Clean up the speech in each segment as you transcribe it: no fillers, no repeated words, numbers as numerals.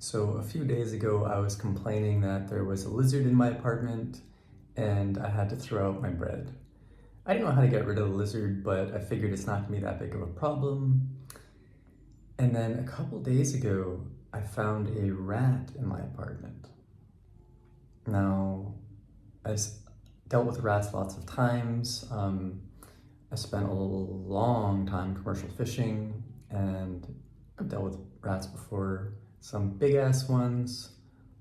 So a few days ago, I was complaining that there was a lizard in my apartment and I had to throw out my bread. I didn't know how to get rid of the lizard, but I figured it's not gonna be that big of a problem. And then a couple days ago, I found a rat in my apartment. Now, I've dealt with rats lots of times. I spent a long time commercial fishing and I've dealt with rats before. Some big ass ones,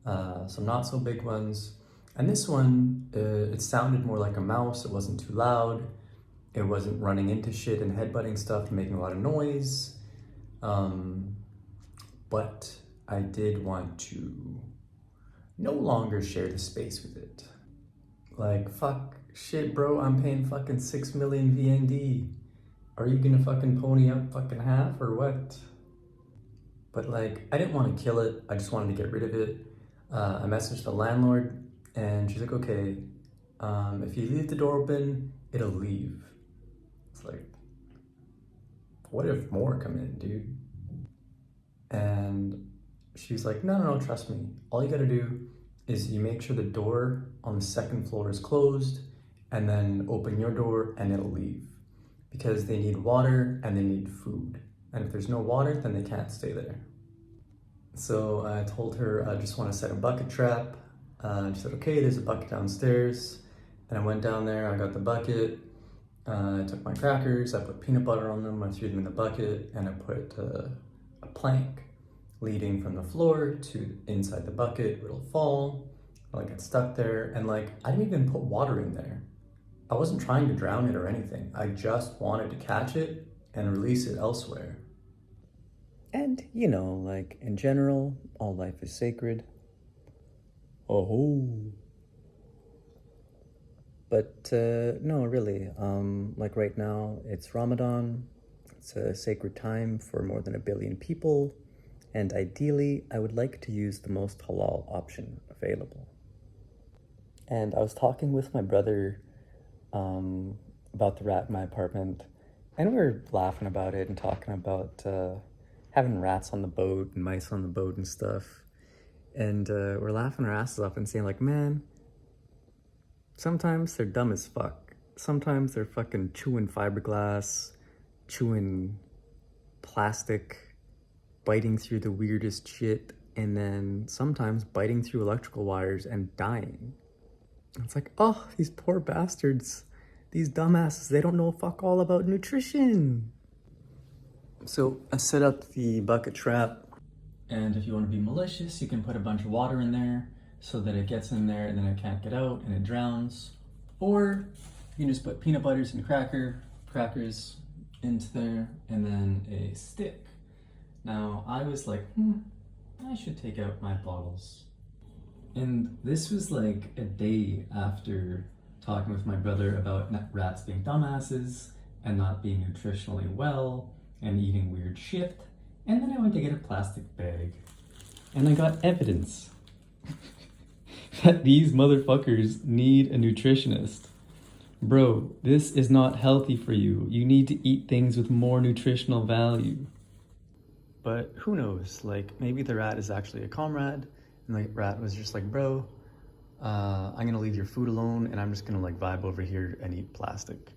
some not so big ones. And this one, it sounded more like a mouse. It wasn't too loud. It wasn't running into shit and headbutting stuff and making a lot of noise. But I did want to no longer share the space with it. Like, fuck, shit, bro, I'm paying fucking 6 million VND. Are you gonna fucking pony up fucking half or what? But like, I didn't want to kill it. I just wanted to get rid of it. I messaged the landlord and she's like, okay, if you leave the door open, it'll leave. It's like, what if more come in, dude? And she's like, no, trust me. All you gotta do is you make sure the door on the second floor is closed and then open your door and it'll leave. Because they need water and they need food. And if there's no water, then they can't stay there. So I told her I just want to set a bucket trap. She said, okay, there's a bucket downstairs. And I went down there, I got the bucket, I took my crackers, I put peanut butter on them, I threw them in the bucket, and I put a plank leading from the floor to inside the bucket. It'll fall, it'll get stuck there. And like, I didn't even put water in there. I wasn't trying to drown it or anything. I just wanted to catch it and release it elsewhere. And, you know, like, in general, all life is sacred. Oh. But, no, really, like right now, it's Ramadan. It's a sacred time for more than 1 billion people. And ideally, I would like to use the most halal option available. And I was talking with my brother about the rat in my apartment, and we were laughing about it and talking about having rats on the boat and mice on the boat and stuff. And we're laughing our asses off and saying like, man, sometimes they're dumb as fuck. Sometimes they're fucking chewing fiberglass, chewing plastic, biting through the weirdest shit, and then sometimes biting through electrical wires and dying. It's like, oh, these poor bastards, these dumbasses, they don't know fuck all about nutrition. So I set up the bucket trap, and if you want to be malicious, you can put a bunch of water in there so that it gets in there and then it can't get out and it drowns. Or you can just put peanut butters and crackers into there and then a stick. Now I was like, I should take out my bottles. And this was like a day after talking with my brother about rats being dumbasses and not being nutritionally well and eating weird shit. And then I went to get a plastic bag and I got evidence that these motherfuckers need a nutritionist. Bro, this is not healthy for you. You need to eat things with more nutritional value. But who knows, like maybe the rat is actually a comrade. And the rat was just like, bro, I'm gonna leave your food alone and I'm just gonna like vibe over here and eat plastic.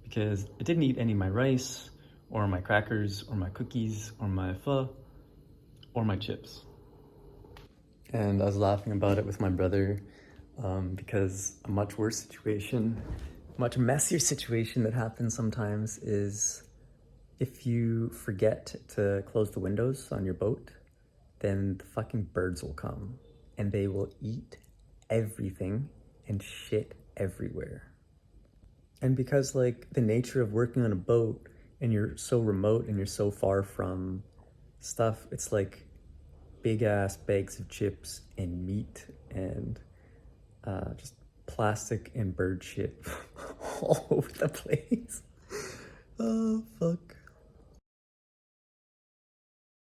Because it didn't eat any of my rice or my crackers or my cookies or my pho or my chips. And I was laughing about it with my brother because a much worse situation, much messier situation that happens sometimes is if you forget to close the windows on your boat, then the fucking birds will come and they will eat everything and shit everywhere. And because like the nature of working on a boat and you're so remote and you're so far from stuff, it's like big ass bags of chips and meat and just plastic and bird shit all over the place. Oh, fuck.